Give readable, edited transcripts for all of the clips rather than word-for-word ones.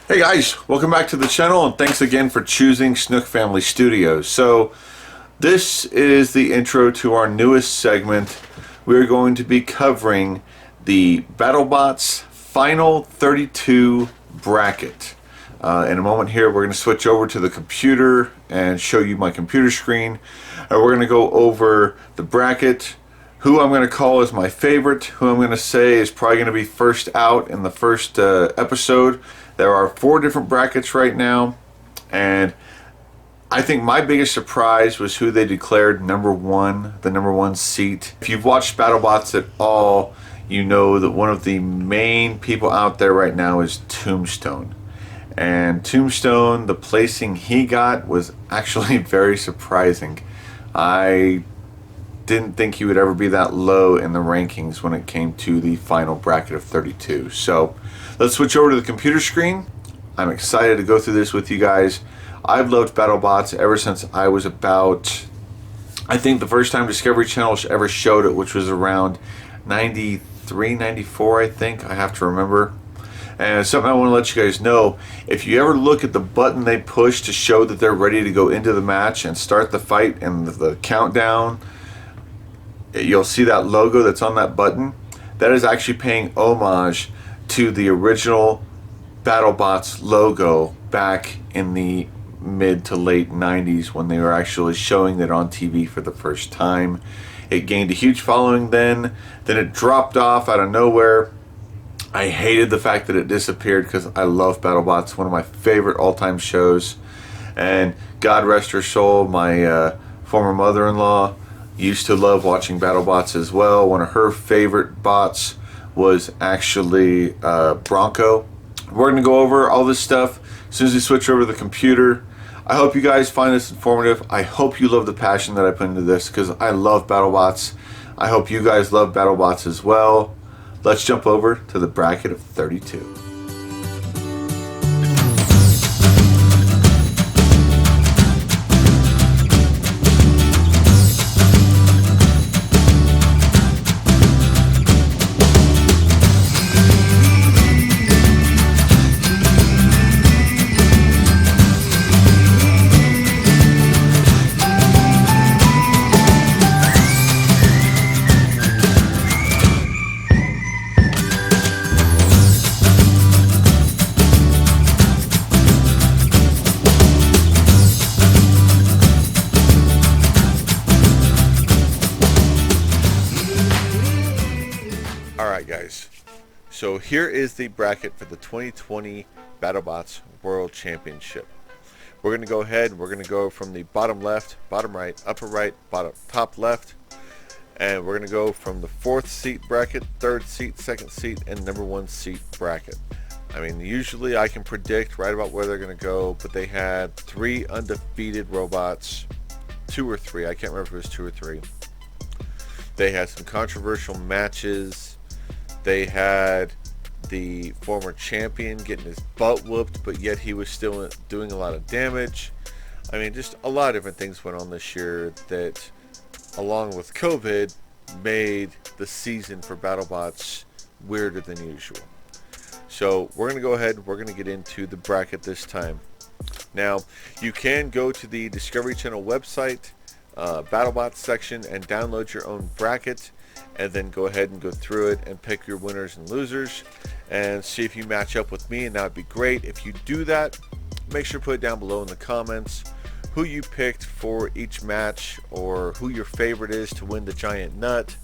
Hey guys, welcome back to the channel and thanks again for choosing Snook Family Studios. So this is the intro to our newest segment. We're going to be covering the BattleBots Final 32 bracket. In a moment here we're going to switch over to the computer and show you my computer screen. We're going to go over the bracket, who I'm going to call as my favorite, who I'm going to say is probably going to be first out in the first episode. There are 4 different brackets right now, and I think my biggest surprise was who they declared number 1, the number 1 seat. If you've watched BattleBots at all, you know that one of the main people out there right now is Tombstone. And Tombstone, the placing he got was actually very surprising. I didn't think he would ever be that low in the rankings when it came to the final bracket of 32. So let's switch over to the computer screen. I'm excited to go through this with you guys. I've loved BattleBots ever since I was about, I think the first time Discovery Channel ever showed it, which was around 93, 94, I think. I have to remember. And something I want to let you guys know, if you ever look at the button they push to show that they're ready to go into the match and start the fight and the countdown, you'll see that logo that's on that button. That is actually paying homage to the original BattleBots logo back in the mid to late 90s when they were actually showing it on TV for the first time. It gained a huge following then it dropped off out of nowhere. I hated the fact that it disappeared because I love BattleBots, one of my favorite all-time shows. And God rest her soul, my former mother-in-law used to love watching BattleBots as well. One of her favorite bots was actually Bronco. We're going to go over all this stuff as soon as we switch over to the computer. I hope you guys find this informative. I hope you love the passion that I put into this because I love BattleBots. I hope you guys love BattleBots as well. Let's jump over to the bracket of 32. Alright guys, so here is the bracket for the 2020 BattleBots World Championship. We're going to go ahead, we're going to go from the bottom left, bottom right, bottom top left, and we're going to go from the 4th seat bracket, 3rd seat, 2nd seat, and number 1 seat bracket. I mean, usually I can predict right about where they're going to go, but they had 3 undefeated robots, 2 or 3, I can't remember if it was 2 or 3. They had some controversial matches. They had the former champion getting his butt whooped, but yet he was still doing a lot of damage. I mean, just a lot of different things went on this year that, along with COVID, made the season for BattleBots weirder than usual. So we're going to go ahead, we're going to get into the bracket this time. Now, you can go to the Discovery Channel website, BattleBots section, and download your own bracket, and then go ahead and go through it and pick your winners and losers and see if you match up with me, and that would be great. If you do that, make sure to put it down below in the comments who you picked for each match or who your favorite is to win the giant nut,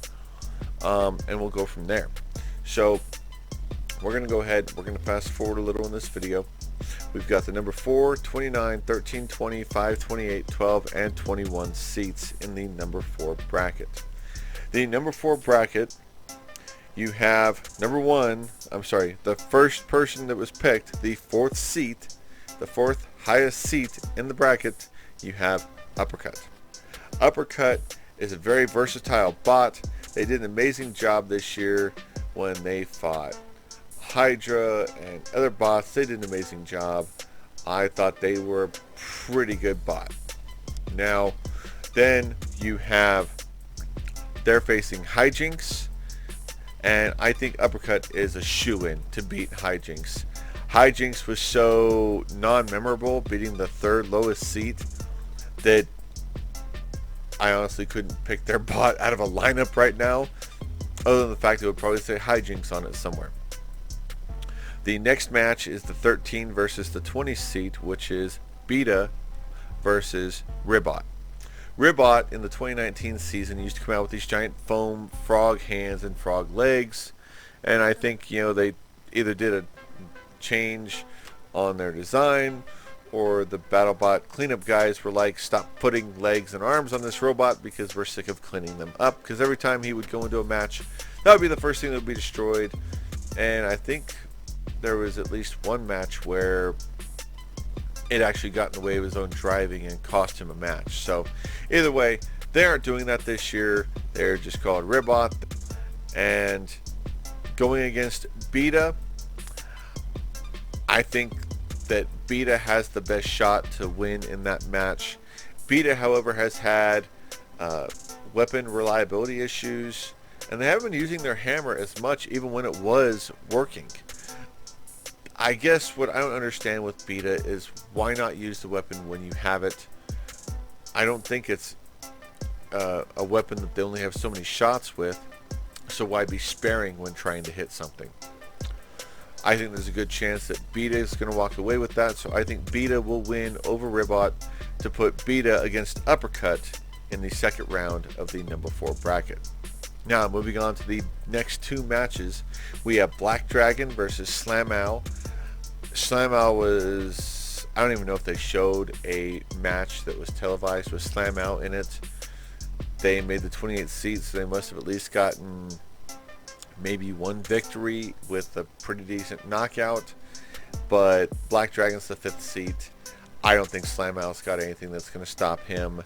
and we'll go from there. So we're going to go ahead, we're going to fast forward a little in this video. We've got the number 4, 29, 13, 20, 5, 28, 12, and 21 seats in the number 4 bracket. The number 4 bracket, you have the first person that was picked, the 4th seat, the 4th highest seat in the bracket, you have Uppercut. Uppercut is a very versatile bot. They did an amazing job this year when they fought Hydra and other bots. They did an amazing job. I thought they were a pretty good bot. Now, then you have, they're facing Hijinks, and I think Uppercut is a shoo-in to beat Hijinks. Hijinks was so non-memorable, beating the third lowest seat, that I honestly couldn't pick their bot out of a lineup right now, other than the fact it would probably say Hijinks on it somewhere. The next match is the 13 versus the 20 seat, which is Beta versus Ribot. Ribot in the 2019 season used to come out with these giant foam frog hands and frog legs, and I think they either did a change on their design, or the BattleBot cleanup guys were like, stop putting legs and arms on this robot because we're sick of cleaning them up, because every time he would go into a match, that would be the first thing that would be destroyed. And I think there was at least one match where it actually got in the way of his own driving and cost him a match. So either way, they aren't doing that this year. They're just called Ribot. And going against Beta, I think that Beta has the best shot to win in that match. Beta, however, has had weapon reliability issues, and they haven't been using their hammer as much even when it was working. I guess what I don't understand with Beta is why not use the weapon when you have it. I don't think it's a weapon that they only have so many shots with, so why be sparing when trying to hit something? I think there's a good chance that Beta is going to walk away with that, so I think Beta will win over Ribot to put Beta against Uppercut in the second round of the number 4 bracket. Now, moving on to the next two matches, we have Black Dragon versus Slamow. Slamow was, I don't even know if they showed a match that was televised with Slamow in it. They made the 28th seat, so they must have at least gotten maybe one victory with a pretty decent knockout. But Black Dragon's the 5th seat. I don't think Slamow's got anything that's going to stop him.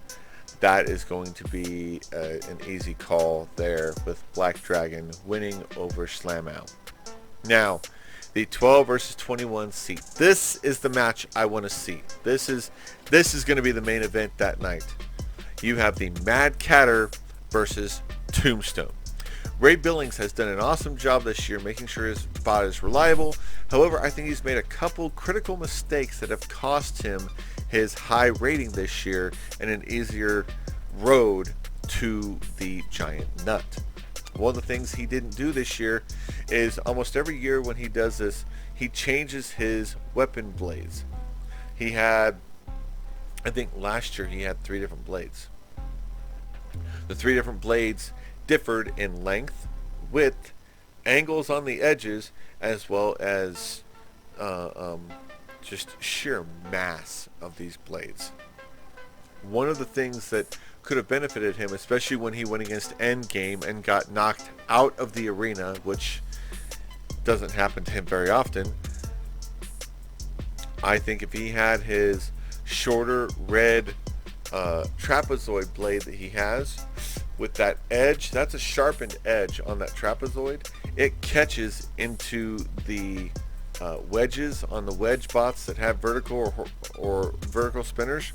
That is going to be an easy call there, with Black Dragon winning over Slamow. Now, the 12 versus 21 seat. This is the match I want to see. This is going to be the main event that night. You have the Mad Catter versus Tombstone. Ray Billings has done an awesome job this year making sure his bot is reliable. However, I think he's made a couple critical mistakes that have cost him his high rating this year and an easier road to the giant nut. One of the things he didn't do this year is almost every year when he does this, he changes his weapon blades. He had, I think last year he had 3 different blades. The 3 different blades differed in length, width, angles on the edges, as well as just sheer mass of these blades. One of the things that could have benefited him, especially when he went against Endgame and got knocked out of the arena, which doesn't happen to him very often, I think if he had his shorter red trapezoid blade that he has, with that edge, that's a sharpened edge on that trapezoid, it catches into the wedges on the wedge bots that have vertical or vertical spinners,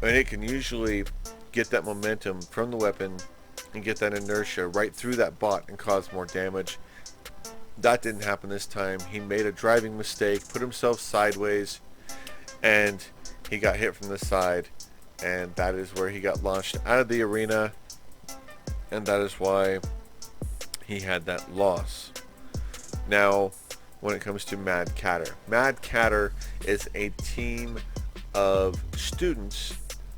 and it can usually get that momentum from the weapon and get that inertia right through that bot and cause more damage. That didn't happen this time. He made a driving mistake, put himself sideways, and he got hit from the side, and that is where he got launched out of the arena, and that is why he had that loss. Now, when it comes to Mad Catter is a team of students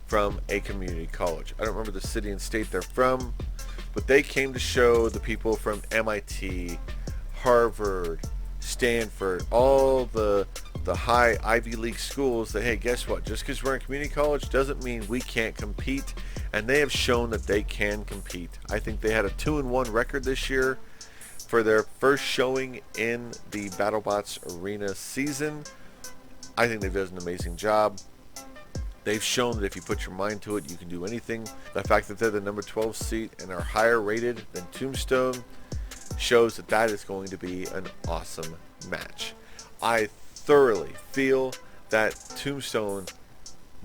from a community college. I don't remember the city and state they're from, but they came to show the people from MIT, Harvard, Stanford, all the high Ivy League schools that, hey, guess what? Just because we're in community college doesn't mean we can't compete, and they have shown that they can compete. I think they had a 2-1 record this year for their first showing in the BattleBots Arena season. I think they've done an amazing job. They've shown that if you put your mind to it, you can do anything. The fact that they're the number 12 seat and are higher rated than Tombstone shows that that is going to be an awesome match. I thoroughly feel that Tombstone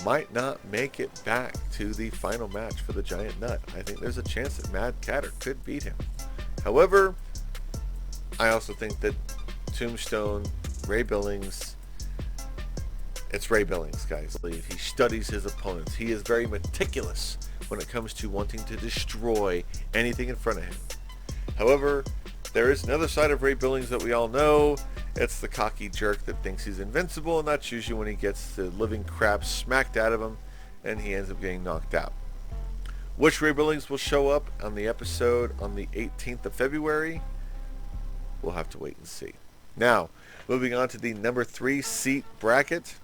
might not make it back to the final match for the Giant Nut. I think there's a chance that Mad Catter could beat him. However, I also think that Tombstone Ray Billings. It's Ray Billings, guys. He studies his opponents. He is very meticulous when it comes to wanting to destroy anything in front of him. However, there is another side of Ray Billings that we all know. It's the cocky jerk that thinks he's invincible, and that's usually when he gets the living crap smacked out of him and he ends up getting knocked out. Which Ray Billings will show up on the episode on the 18th of February? We'll have to wait and see. Now, moving on to the number 3 seat bracket,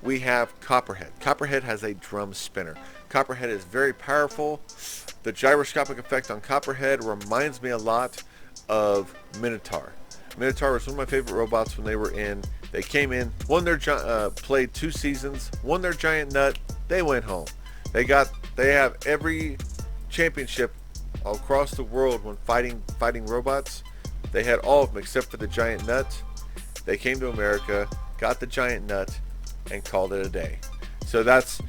we have Copperhead. Copperhead has a drum spinner. Copperhead is very powerful. The gyroscopic effect on Copperhead reminds me a lot of Minotaur. Minotaur was one of my favorite robots when they were in. They came in, played 2 seasons, won their giant nut, they went home. They have every championship across the world when fighting robots. They had all of them except for the giant nut. They came to America, got the giant nut, and called it a day. So that's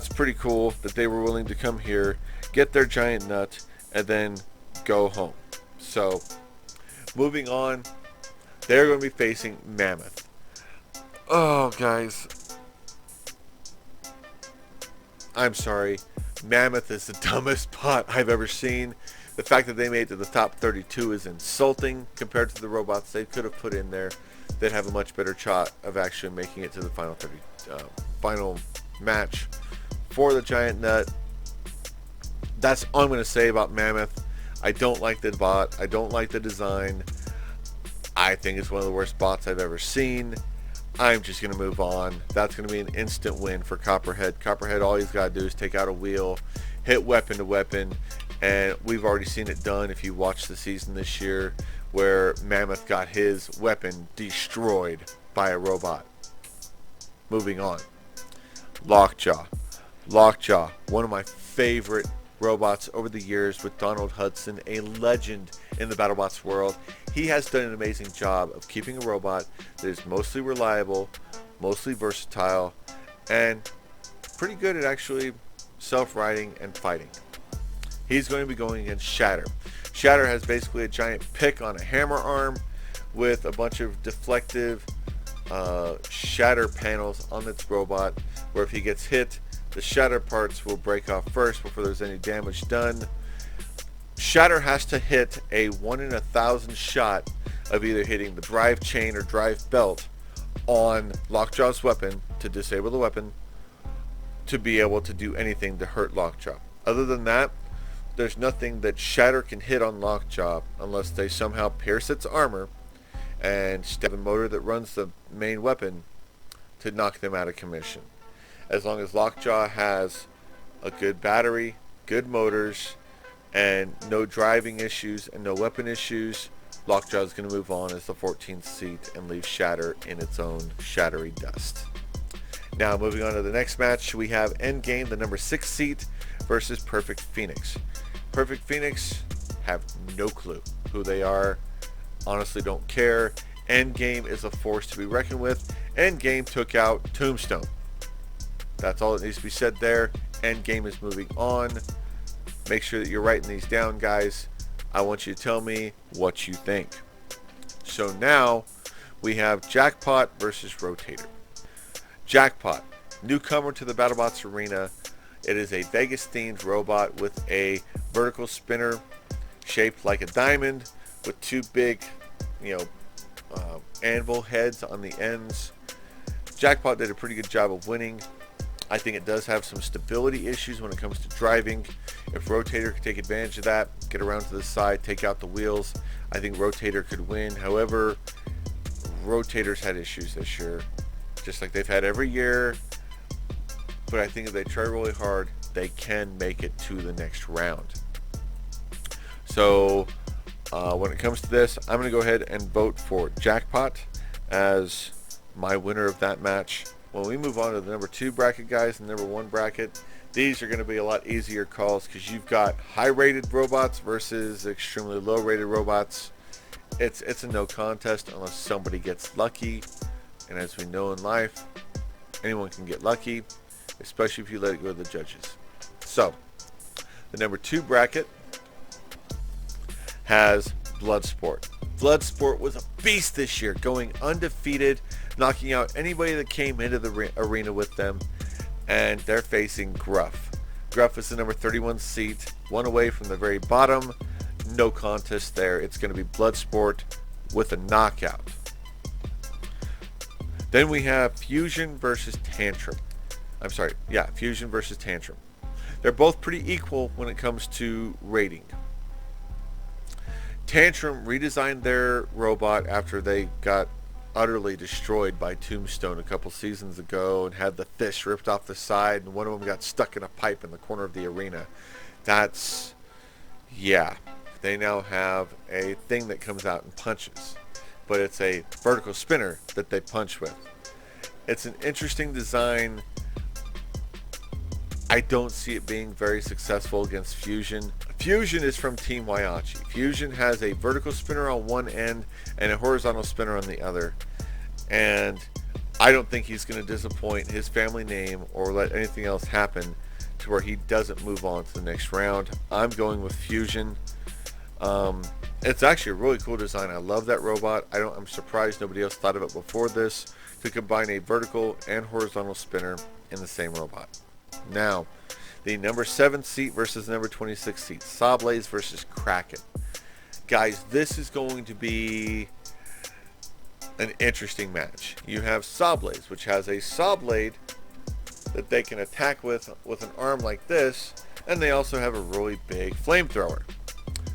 pretty cool that they were willing to come here, get their giant nut, and then go home. So moving on, they're going to be facing Mammoth. Oh, guys, I'm sorry. Mammoth is the dumbest bot I've ever seen. The fact that they made it to the top 32 is insulting compared to the robots they could have put in there that have a much better shot of actually making it to the final match for the giant nut. That's all I'm going to say about Mammoth. I don't like the bot. I don't like the design. I think it's one of the worst bots I've ever seen. I'm just going to move on. That's going to be an instant win for Copperhead. Copperhead, all he's got to do is take out a wheel, hit weapon to weapon, and we've already seen it done if you watch the season this year where Mammoth got his weapon destroyed by a robot. Moving on. Lockjaw. Lockjaw, one of my favorite robots over the years with Donald Hudson, a legend in the BattleBots world. He has done an amazing job of keeping a robot that is mostly reliable, mostly versatile, and pretty good at actually self-riding and fighting. He's going to be going against Shatter. Shatter has basically a giant pick on a hammer arm with a bunch of deflective shatter panels on its robot, where if he gets hit, the shatter parts will break off first before there's any damage done. Shatter has to hit a 1 in 1,000 shot of either hitting the drive chain or drive belt on Lockjaw's weapon to disable the weapon to be able to do anything to hurt Lockjaw. Other than that, there's nothing that Shatter can hit on Lockjaw unless they somehow pierce its armor and stab the motor that runs the main weapon to knock them out of commission. As long as Lockjaw has a good battery, good motors, and no driving issues and no weapon issues, Lockjaw is going to move on as the 14th seat and leave Shatter in its own shattery dust. Now moving on to the next match, we have Endgame, the number 6 seat, versus Perfect Phoenix. Perfect Phoenix have no clue who they are. Honestly don't care. Endgame is a force to be reckoned with. Endgame took out Tombstone. That's all that needs to be said there. Endgame is moving on. Make sure that you're writing these down, guys. I want you to tell me what you think. So now we have Jackpot versus Rotator. Jackpot, newcomer to the BattleBots arena. It is a Vegas-themed robot with a vertical spinner shaped like a diamond with 2 big, anvil heads on the ends. Jackpot did a pretty good job of winning. I think it does have some stability issues when it comes to driving. If Rotator could take advantage of that, get around to the side, take out the wheels, I think Rotator could win. However, Rotator's had issues this year, just like they've had every year. But I think if they try really hard, they can make it to the next round. So when it comes to this, I'm going to go ahead and vote for Jackpot as my winner of that match. When we move on to the number 2 bracket, guys, and number 1 bracket, these are going to be a lot easier calls because you've got high-rated robots versus extremely low-rated robots. It's a no contest unless somebody gets lucky. And as we know in life, anyone can get lucky, especially if you let it go to the judges. So, the number 2 bracket has Bloodsport. Bloodsport was a beast this year, going undefeated, knocking out anybody that came into the arena with them, and they're facing Gruff. Gruff is the number 31 seat, one away from the very bottom. No contest there. It's going to be Bloodsport with a knockout. Then we have Fusion versus Tantrum. Fusion versus Tantrum. They're both pretty equal when it comes to rating. Tantrum redesigned their robot after they got utterly destroyed by Tombstone a couple seasons ago and had the fish ripped off the side, and one of them got stuck in a pipe in the corner of the arena. They now have a thing that comes out and punches, but it's a vertical spinner that they punch with. It's an interesting design. I don't see it being very successful against Fusion. Fusion is from Team Waiachi. Fusion has a vertical spinner on one end and a horizontal spinner on the other. And I don't think he's going to disappoint his family name or let anything else happen to where he doesn't move on to the next round. I'm going with Fusion. It's actually a really cool design. I love that robot. I'm surprised nobody else thought of it before this, to combine a vertical and horizontal spinner in the same robot. Now, the number 7 seat versus the number 26 seat. Sawblaze versus Kraken. Guys, this is going to be an interesting match. You have Sawblaze, which has a saw blade that they can attack with an arm like this, and they also have a really big flamethrower.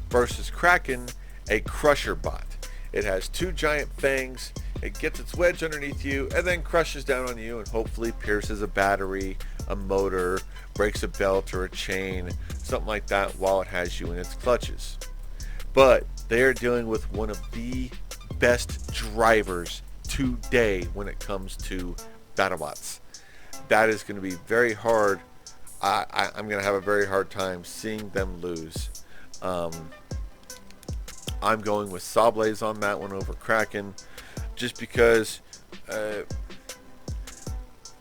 Versus Kraken, a crusher bot. It has 2 giant fangs. It gets its wedge underneath you and then crushes down on you and hopefully pierces a battery, a motor, breaks a belt or a chain, something like that, while it has you in its clutches. But they are dealing with one of the best drivers today when it comes to BattleBots. That is going to be very hard. I'm going to have a very hard time seeing them lose. I'm going with Sawblaze on that one over Kraken, just because I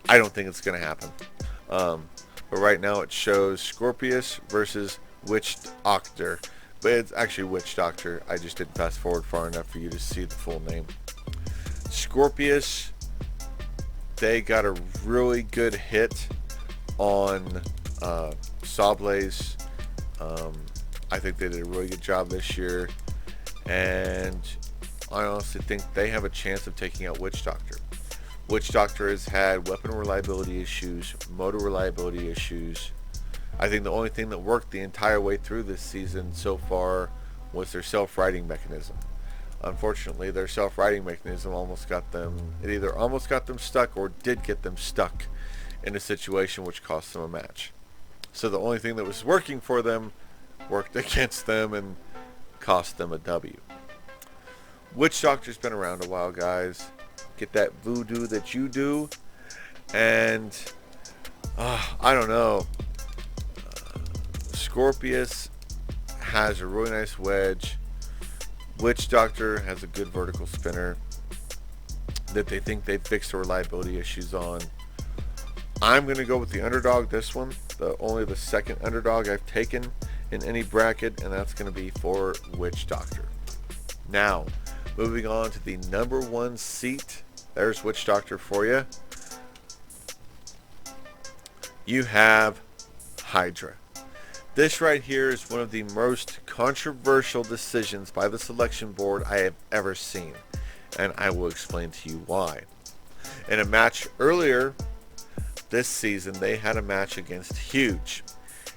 don't think it's going to happen. But right now it shows Scorpius versus Witch Doctor. But it's actually Witch Doctor. I just didn't fast forward far enough for you to see the full name. Scorpius, they got a really good hit on Sawblaze. I think they did a really good job this year. And I honestly think they have a chance of taking out Witch Doctor. Witch Doctor has had weapon reliability issues, motor reliability issues. I think the only thing that worked the entire way through this season so far was their self-righting mechanism. Unfortunately, their self-righting mechanism either almost got them stuck or did get them stuck in a situation which cost them a match. So the only thing that was working for them worked against them and cost them a W. Witch Doctor's been around a while, guys. Get that voodoo that you do. And I don't know. Scorpius has a really nice wedge. Witch Doctor has a good vertical spinner that they think they've fixed the reliability issues on. I'm going to go with the underdog this one. Only the second underdog I've taken in any bracket, and that's going to be for Witch Doctor. Now, moving on to the number 1 seat. There's Witch Doctor for you. You have Hydra. This right here is one of the most controversial decisions by the selection board I have ever seen, and I will explain to you why. In a match earlier this season, they had a match against Huge.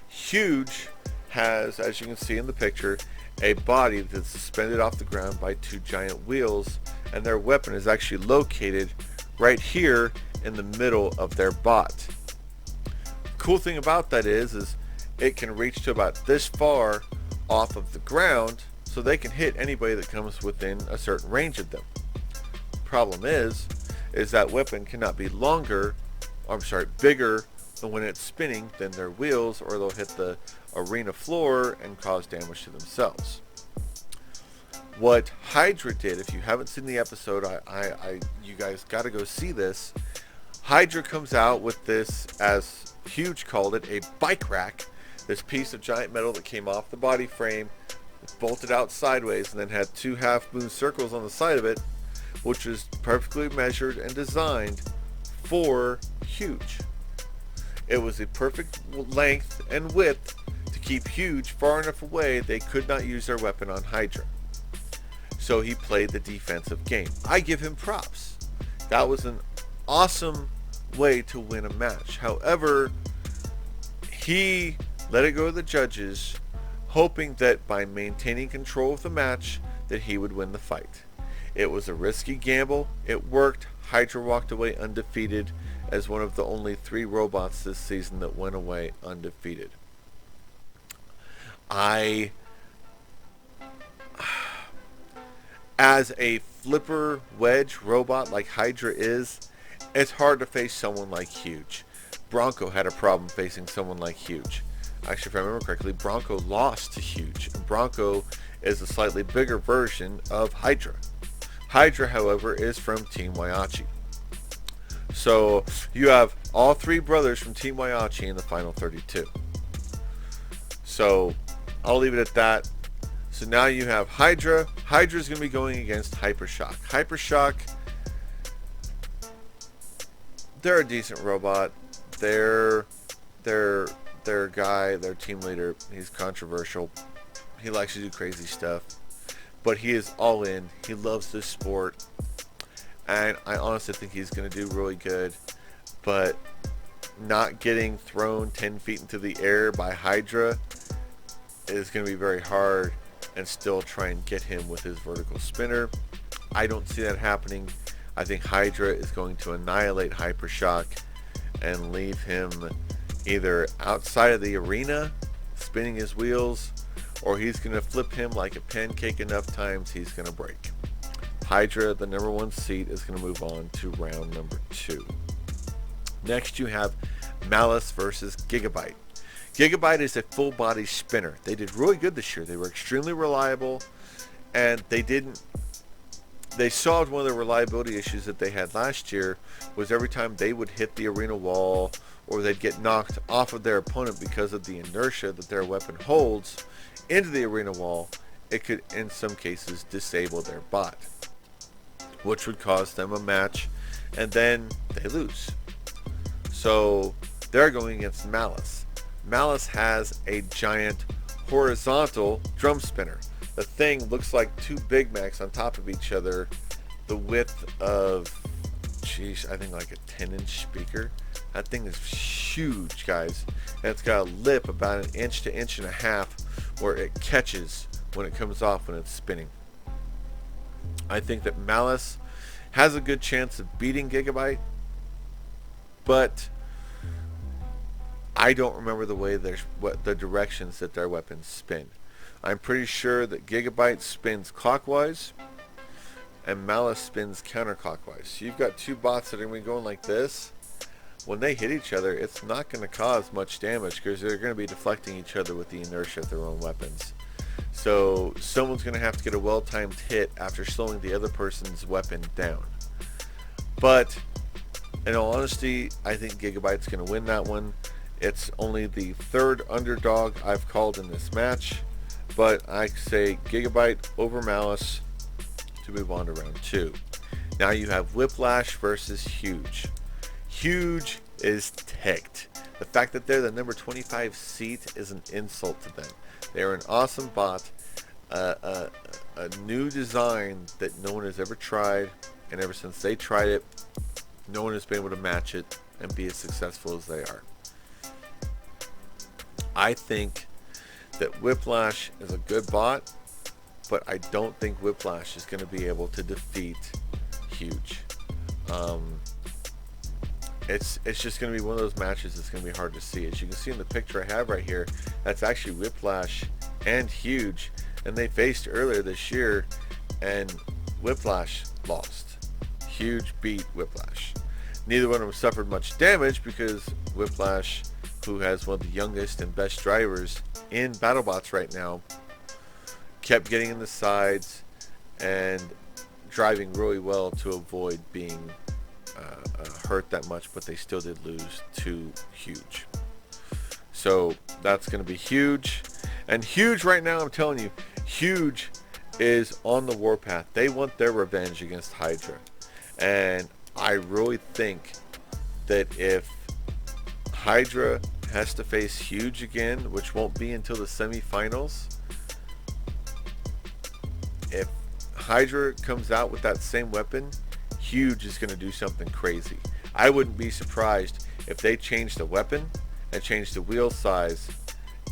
Huge has, as you can see in the picture, a body that's suspended off the ground by 2 giant wheels, and their weapon is actually located right here in the middle of their bot. Cool thing about that is it can reach to about this far off of the ground, so they can hit anybody that comes within a certain range of them. Problem is that weapon cannot be bigger than when it's spinning than their wheels, or they'll hit the arena floor and cause damage to themselves. What Hydra did, if you haven't seen the episode, you guys got to go see this. Hydra comes out with this, as Huge called it, a bike rack. This piece of giant metal that came off the body frame, bolted out sideways, and then had 2 half-moon circles on the side of it, which was perfectly measured and designed for Huge. It was a perfect length and width to keep Huge far enough away they could not use their weapon on Hydra. So he played the defensive game. I give him props. That was an awesome way to win a match. However, he let it go to the judges, hoping that by maintaining control of the match that he would win the fight. It was a risky gamble. It worked. Hydra walked away undefeated as one of the only 3 robots this season that went away undefeated. As a flipper wedge robot like Hydra is, it's hard to face someone like Huge. Bronco had a problem facing someone like Huge. Actually, if I remember correctly, Bronco lost to Huge. And Bronco is a slightly bigger version of Hydra. Hydra, however, is from Team Waiachi. So you have all 3 brothers from Team Waiachi in the final 32. So I'll leave it at that. So now you have Hydra. Hydra's going to be going against Hypershock. Hypershock, they're a decent robot. Their guy, their team leader, he's controversial. He likes to do crazy stuff. But he is all in. He loves this sport. And I honestly think he's going to do really good. But not getting thrown 10 feet into the air by Hydra is going to be very hard, and still try and get him with his vertical spinner. I don't see that happening. I think Hydra is going to annihilate Hypershock and leave him either outside of the arena spinning his wheels, or he's going to flip him like a pancake enough times he's going to break. Hydra, the number 1 seed, is going to move on to round number 2. Next you have Malice versus Gigabyte. Gigabyte is a full body spinner. They did really good this year. They were extremely reliable, and they solved one of the reliability issues that they had last year. Was every time they would hit the arena wall, or they'd get knocked off of their opponent because of the inertia that their weapon holds into the arena wall, it could in some cases disable their bot, which would cause them a match, and then they lose. So they're going against Malice. Malice has a giant horizontal drum spinner. The thing looks like 2 Big Macs on top of each other, the width of, I think like a 10-inch speaker. That thing is huge, guys. And it's got a lip about 1 inch to 1.5 inches where it catches when it comes off when it's spinning. I think that Malice has a good chance of beating Gigabyte, but I don't remember the way the directions that their weapons spin. I'm pretty sure that Gigabyte spins clockwise and Malice spins counterclockwise. So you've got 2 bots that are going to be going like this. When they hit each other, it's not going to cause much damage because they're going to be deflecting each other with the inertia of their own weapons. So someone's going to have to get a well-timed hit after slowing the other person's weapon down. But in all honesty, I think Gigabyte's going to win that one. It's only the 3rd underdog I've called in this match, but I say Gigabyte over Malice to move on to round 2. Now you have Whiplash versus Huge. Huge is ticked. The fact that they're the number 25 seat is an insult to them. They're an awesome bot, a new design that no one has ever tried, and ever since they tried it, no one has been able to match it and be as successful as they are. I think that Whiplash is a good bot, but I don't think Whiplash is going to be able to defeat Huge. It's just going to be one of those matches that's going to be hard to see. As you can see in the picture I have right here, that's actually Whiplash and Huge, and they faced earlier this year, and Whiplash lost. Huge beat Whiplash. Neither one of them suffered much damage because Whiplash, who has one of the youngest and best drivers in BattleBots right now, kept getting in the sides and driving really well to avoid being hurt that much, but they still did lose to Huge. So that's going to be Huge. And Huge right now, I'm telling you, Huge is on the warpath. They want their revenge against Hydra. And I really think that if Hydra has to face Huge again, which won't be until the semifinals, if Hydra comes out with that same weapon, Huge is going to do something crazy. I wouldn't be surprised if they change the weapon and change the wheel size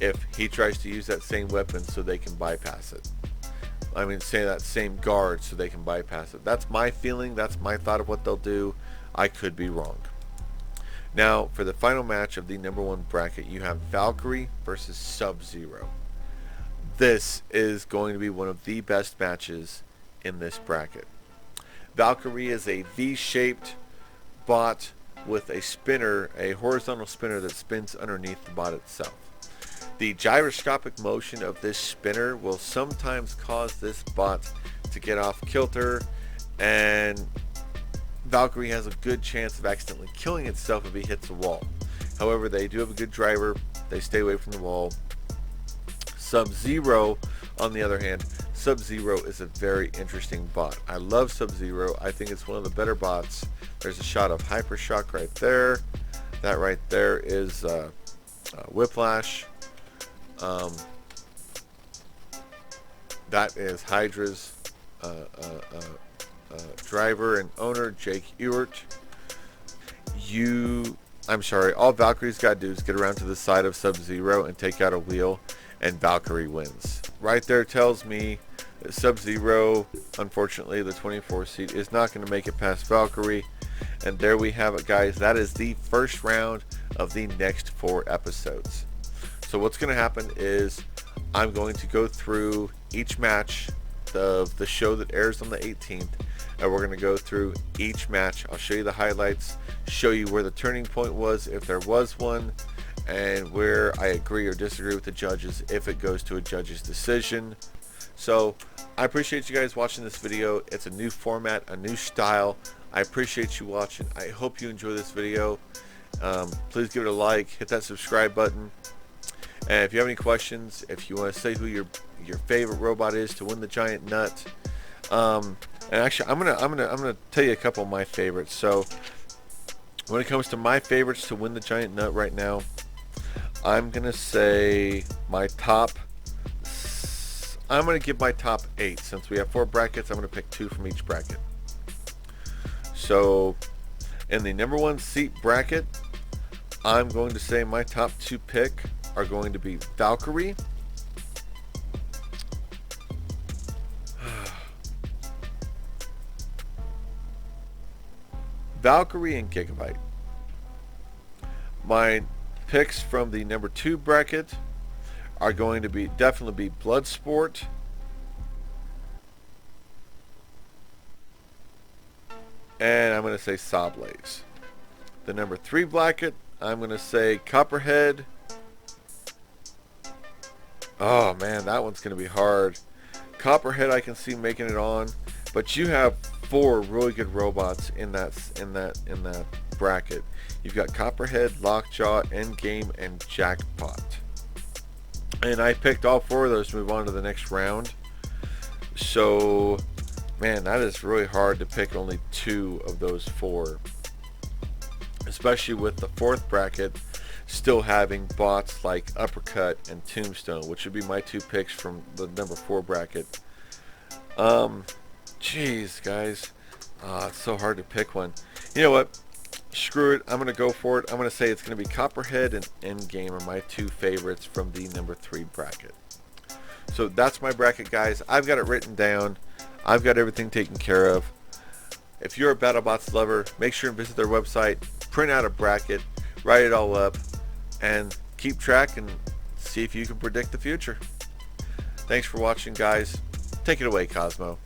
if he tries to use that same weapon so they can bypass it. I mean, say that same guard so they can bypass it. That's my feeling. That's my thought of what they'll do. I could be wrong. Now, for the final match of the #1 bracket, you have Valkyrie versus Sub-Zero. This is going to be one of the best matches in this bracket. Valkyrie is a V-shaped bot with a spinner, a horizontal spinner that spins underneath the bot itself. The gyroscopic motion of this spinner will sometimes cause this bot to get off kilter, and Valkyrie has a good chance of accidentally killing itself if he hits a wall. However, they do have a good driver. They stay away from the wall. Sub-Zero, on the other hand, Sub-Zero is a very interesting bot. I love Sub-Zero. I think it's one of the better bots. There's a shot of Hypershock right there. That right there is Whiplash. That is Hydra's driver and owner, Jake Ewert. All Valkyrie's got to do is get around to the side of Sub-Zero and take out a wheel, and Valkyrie wins. Right there tells me that Sub-Zero, unfortunately, the 24 seed, is not going to make it past Valkyrie. And there we have it, guys. That is the first round of the next 4 episodes. So what's going to happen is I'm going to go through each match of the show that airs on the 18th, and we're going to go through each match. I'll show you the highlights, show you where the turning point was, if there was one, and where I agree or disagree with the judges if it goes to a judge's decision. So I appreciate you guys watching this video. It's a new format, a new style. I appreciate you watching. I hope you enjoy this video. Please give it a like, hit that subscribe button. And if you have any questions, if you want to say who your favorite robot is to win the giant nut, and actually I'm gonna tell you a couple of my favorites. So when it comes to my favorites to win the giant nut right now, I'm gonna say my top. I'm gonna give my top 8 since we have 4 brackets. I'm gonna pick 2 from each bracket. So in the #1 seat bracket, I'm going to say my top 2 pick are going to be Valkyrie and Gigabyte. My picks from the #2 bracket are going to be definitely be Bloodsport and I'm going to say Sawblaze. The #3 bracket, I'm going to say Copperhead. Oh man, that one's going to be hard. Copperhead I can see making it on, but you have 4 really good robots in that bracket. You've got Copperhead, Lockjaw, Endgame, and Jackpot. And I picked all 4 of those to move on to the next round. So, man, that is really hard to pick only 2 of those 4. Especially with the 4th bracket still having bots like Uppercut and Tombstone, which would be my 2 picks from the #4 bracket. Jeez, guys. It's so hard to pick one. You know what? Screw it. I'm going to go for it. I'm going to say it's going to be Copperhead and Endgame are my 2 favorites from the #3 bracket. So that's my bracket, guys. I've got it written down. I've got everything taken care of. If you're a BattleBots lover, make sure and visit their website, print out a bracket, write it all up, and keep track and see if you can predict the future. Thanks for watching, guys. Take it away, Cosmo.